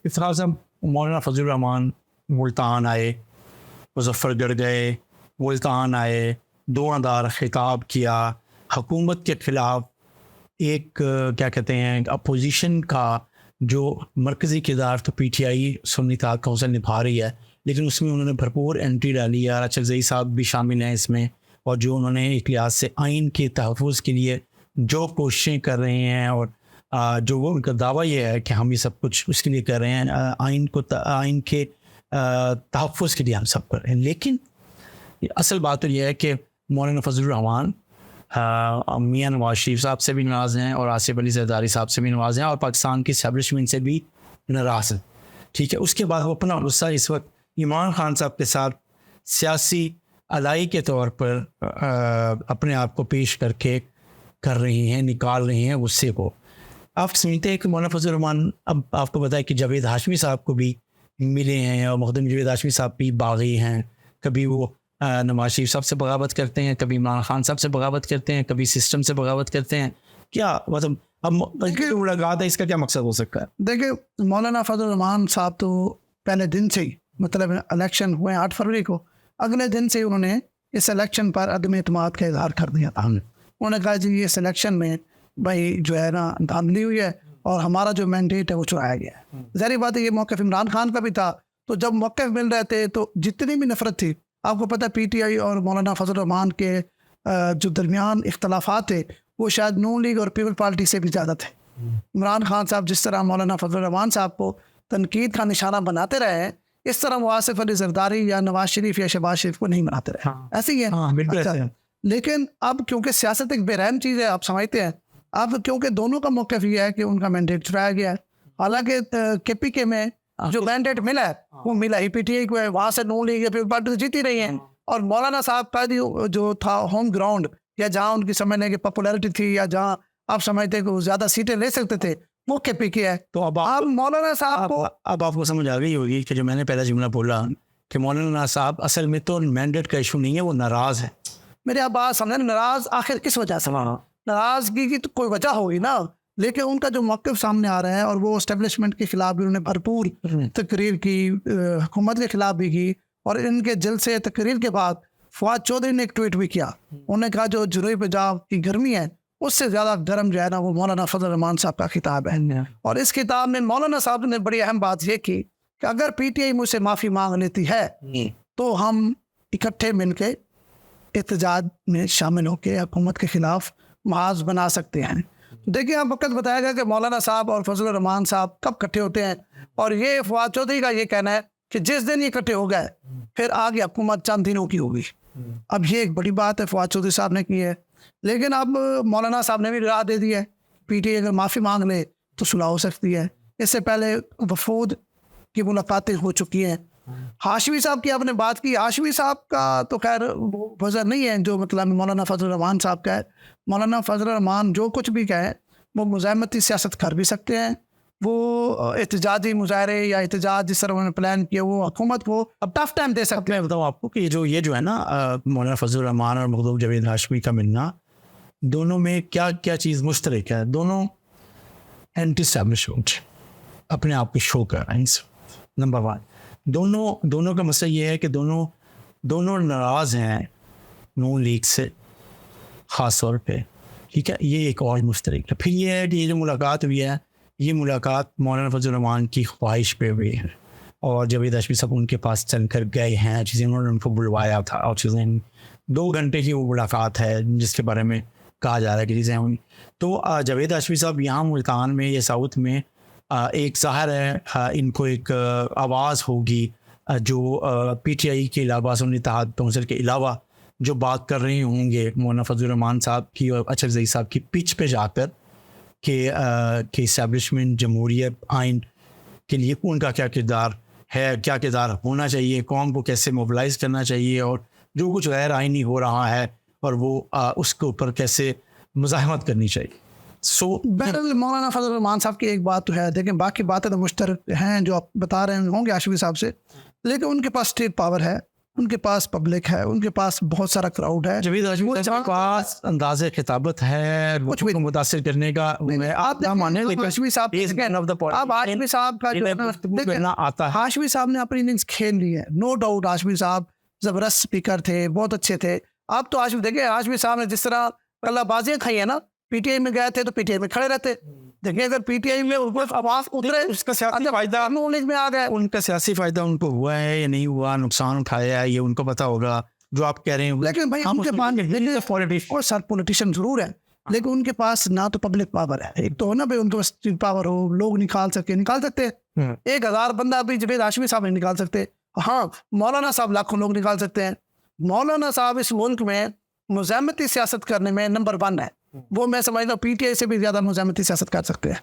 इफ्तार साहब, मौलाना फजल रहमान मुल्तान आए, मुजफ्फरगढ़ गए, मुल्तान आए, दुआदार खिताब किया, हुकूमत के ख़िलाफ़ एक क्या कहते हैं अपोजिशन का जो मरकज़ी किरदार तो PTI सुन्नी इत्तेहाद कौंसिल निभा रही है, लेकिन उसमें उन्होंने भरपूर एंट्री डाली है। अरशद साहब भी शामिल हैं इसमें, और जो उन्होंने एक लिहाज से आइन के तहफ़्फ़ुज़ के लिए जो कोशिशें कर रहे हैं, और जो वो उनका दावा ये है कि हम ये सब कुछ उसके लिए कर रहे हैं, आइन के तहफ़्फ़ुज़ के लिए हम सब कर रहे हैं। लेकिन असल बात तो यह है कि मौलाना फजल रहमान मियां नवाज शरीफ साहब से भी नाराज़ हैं, और आसिफ अली ज़रदारी साहब से भी नाराज़ हैं, और पाकिस्तान की एस्टैब्लिशमेंट से भी नाराज़ हैं। ठीक है, उसके बाद वो अपना गुस्सा इस वक्त इमरान खान साहब के साथ सियासी अलाई के तौर पर अपने आप को पेश करके कर रही हैं, निकाल रही हैं गुस्से को। आप समझते हैं कि मौलाना फजल रहमान, अब आपको पता है कि जावेद हाशमी साहब को भी मिले हैं, और मुक़द्दम जावेद हाशमी साहब भी बागी हैं। कभी वो नवाज शरीफ साहब से बगावत करते हैं, कभी इमरान खान साहब से बगावत करते हैं, कभी सिस्टम से बगावत करते हैं। क्या मतलब अब मुलाकात है, इसका क्या मकसद हो सकता है? देखिए, मौलाना फजल रहमान साहब तो पहले दिन से ही, मतलब इलेक्शन हुए 8 फरवरी को, अगले दिन से उन्होंने इस इलेक्शन पर अदम एतमाद का इजहार कर दिया था। उन्होंने कहा जी इस इलेक्शन में भाई जो है ना धांधली हुई है, और हमारा जो मैंडेट है वो चुराया गया है। ज़ाहिर बात है ये मौक़िफ़ इमरान खान का भी था, तो जब मौक़िफ़ मिल रहे थे तो जितनी भी नफ़रत थी, आपको पता है PTI और मौलाना फजल रहमान के जो दरमियान इख्तलाफात थे वो शायद नून लीग और पीपल पार्टी से भी ज़्यादा थे। इमरान खान साहब जिस तरह मौलाना फजल रहमान साहब को तनकीद का निशाना बनाते रहे हैं, इस तरह वो आसिफ अली ज़रदारी या नवाज शरीफ या शहबाज शरीफ को नहीं बनाते रहे। ऐसे ही है। अच्छा, लेकिन अब क्योंकि सियासत एक बेरहम चीज़ है, आप समझते हैं, अब क्योंकि दोनों का मौक़िफ़ ये है कि उनका मैंडेट चुराया गया है। हालांकि KPK में जो मैंडेट मिला है वो मिला ही PTI को है, वहाँ से नून लीग या पीपल पार्टी जीती रही है, और मौलाना साहब का जो था होम ग्राउंड, या जहाँ उनकी समझने की पॉपुलैरिटी थी, या जहाँ आप समझते कि वो ज़्यादा सीटें ले सकते थे, वो KPK है। तो अब मौलाना साहब को अब आपको समझ आ गई होगी कि जो मैंने पहला जुमला बोला कि मौलाना साहब असल में तो मैंडेट का इशू नहीं है, वो नाराज़ है। मेरे आप बात समझे, नाराज़ आखिर किस वजह से? नाराज़गी की तो कोई वजह होगी ना, लेकिन उनका जो मौक़िफ़ सामने आ रहा है, और वो एस्टेब्लिशमेंट के ख़िलाफ़ भी उन्होंने भरपूर तकरीर की, हुकूमत के ख़िलाफ़ भी की, और इनके जलसे तकरीर के बाद फवाद चौधरी ने एक ट्वीट भी किया। उन्होंने कहा जो जुनूबी पंजाब की गर्मी है उससे ज़्यादा गर्म जो है ना वो मौलाना फजल रहमान साहब का खिताब है। और इस किताब में मौलाना साहब ने बड़ी अहम बात यह की कि अगर PTI मुझसे माफ़ी मांग लेती है तो हम इकट्ठे मिलकर एहतजाज में शामिल होकर हुकूमत के ख़िलाफ़ महाज बना सकते हैं। देखिए, आप वक्त बताया गया कि मौलाना साहब और फजल रहमान साहब कब इकट्ठे होते हैं, और ये फवाद चौधरी का ये कहना है कि जिस दिन ये इकट्ठे हो गए फिर आगे हुकूमत चंद दिनों की होगी। अब ये एक बड़ी बात है फवाद चौधरी साहब ने की है, लेकिन अब मौलाना साहब ने भी राह दे दी है PTI अगर माफ़ी मांग ले तो सुलह हो सकती है। इससे पहले वफूद की मुलाकातें हो चुकी हैं। हाशमी साहब की आपने बात की, हाशमी साहब का तो खैर वजह नहीं है जो मतलब मौलाना फजल रहमान साहब का है। मौलाना फजल रहमान जो कुछ भी कहे वो मुज़ाहमती सियासत कर भी सकते हैं, वो एहतजाजी मुजाहरे या एहतजाज जिस तरह उन्होंने प्लान किया वो हुकूमत को अब टफ टाइम दे सकते हैं। मैं बताऊँ आपको कि ये जो है ना मौलाना फजल रहमान और मुक़द्दम जावेद हाशमी का मिलना, दोनों में क्या क्या चीज़ मुश्तरक है? दोनों एंटी एस्टैब्लिशमेंट अपने आप को शो कर रहे हैं। नंबर 1, दोनों का मसला ये है कि दोनों नाराज़ हैं नून लीग से ख़ास तौर पे। ठीक है, ये एक और मुश्तरक है। फिर ये है कि ये जो मुलाकात हुई है, ये मुलाकात मौलाना फजल रहमान की ख्वाहिश पे हुई है, और जावेद हाशमी साहब उनके पास चल कर गए हैं, चीज़ें उन्होंने उनको बुलवाया था, और चीज़ें 2 घंटे की वो मुलाकात है जिसके बारे में कहा जा रहा है कि चीज़ें हुई। तो जावेद हाशमी साहब यहाँ मुल्तान में या साउथ में एक ज़ाहिर है इनको एक आवाज़ होगी जो PTI के अलावा सुन्नी इत्तेहाद कौंसिल के अलावा जो बात कर रहे होंगे मौलाना फजल रहमान साहब की और अरशद साहब की पिच पे जाकर कि इस्टेब्लिशमेंट जमहूरियत आइन के लिए उनका क्या किरदार है, क्या किरदार होना चाहिए, कौम को कैसे मोबिलाइज़ करना चाहिए, और जो कुछ गैर आइनी हो रहा है और वो उसके ऊपर कैसे मुज़ाहमत करनी चाहिए। बहरहाल मौलाना फजल रहमान साहब की एक बात तो है, लेकिन बाकी बातें तो मुश्तरक हैं जो आप बता रहे होंगे हाशमी साहब से, लेकिन उनके पास स्टेट पावर है, उनके पास पब्लिक है, उनके पास बहुत सारा क्राउड है। जवेद हाशमी साहब के पास अंदाज़े खिताबत है कुछ भी मुतासिर करने का। आप ना माने हाशमी साहब अब हाशमी साहब का जो आता है, हाशमी साहब ने अपनी इनिंग्स खेल ली है, नो डाउट। हाशमी साहब जबरदस्त स्पीकर थे, बहुत अच्छे थे। अब तो हाशमी देखिए, हाशमी साहब ने जिस तरह कल्लाबाजियां खाई है ना, पीटीआई में गए थे तो पीटीआई में खड़े रहते। देखिए अगर पीटीआई में ऊपर आवाज उतरे, उसका सियासी फायदा नॉलेज में आ गए, उनका सियासी फायदा उनको हुआ है या नहीं हुआ, नुकसान उठाया है ये उनको पता होगा। जो आप कह रहे हैं, लेकिन भाई उनके पास और सर पॉलिटिशियन जरूर है, लेकिन उनके पास ना तो पब्लिक पावर है। एक तो हो ना भाई उनके पास पावर हो, लोग निकाल सकते हैं। 1000 बंदा अभी जवेद हाशमी साहब नहीं निकाल सकते। हाँ, मौलाना साहब लाखों लोग निकाल सकते हैं। मौलाना साहब इस मुल्क में मुज़ाहमती सियासत करने में नंबर 1 है। वो मैं समझता हूँ पीटीआई से भी ज्यादा मुज़ाहमती सियासत कर सकते हैं।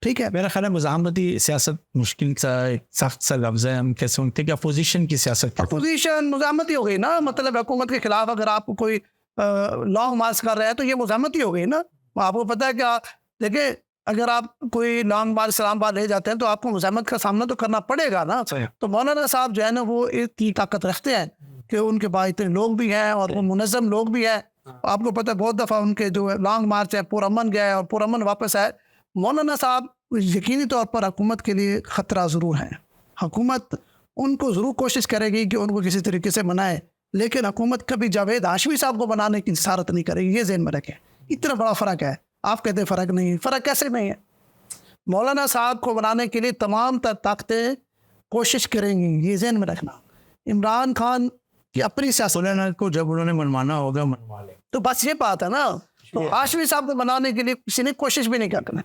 ठीक है, मेरा ख्याल है मुज़ाहमती सियासत मुश्किल सा सख्त सा लफ्ज़ है। हम कैसे सुनते कि अपोजिशन की सियासत, अपोजिशन मुज़ाहमती हो गई ना। मतलब हुकूमत के खिलाफ अगर आपको कोई लॉन्ग मार्च कर रहा है तो ये मुज़ाहमती हो गई ना। आपको पता है क्या, देखिए अगर आप कोई लॉन्ग मार्च इस्लामाबाद ले जाते हैं तो आपको मुज़ाहमत का सामना तो करना पड़ेगा ना। तो मौलाना साहब जो है ना वो इतनी ताकत रखते हैं कि उनके पास इतने लोग भी हैं और वो मुनज़्ज़म लोग भी हैं। आपको पता है बहुत दफ़ा उनके जो लॉन्ग मार्च है पुरअमन गए और पुरअमन वापस आए। मौलाना साहब यकीनी तौर पर हुकूमत के लिए ख़तरा ज़रूर है। हुकूमत उनको ज़रूर कोशिश करेगी कि उनको किसी तरीके से मनाए, लेकिन हुकूमत कभी जावेद हाशमी साहब को बनाने की जसारत नहीं करेगी। ये ज़हन में रखें, इतना बड़ा फ़र्क है। आप कहते हैं फ़र्क नहीं, फ़र्क कैसे नहीं है? मौलाना साहब को बनाने के लिए तमाम ताकतें कोशिश करेंगी, ये ज़हन में रखना। इमरान खान की अपनी सियासत को जब उन्होंने मनवाना होगा मनवा ले, तो बस ये बात है ना। तो हाशमी साहब को बनाने के लिए किसी ने कोशिश भी नहीं करना।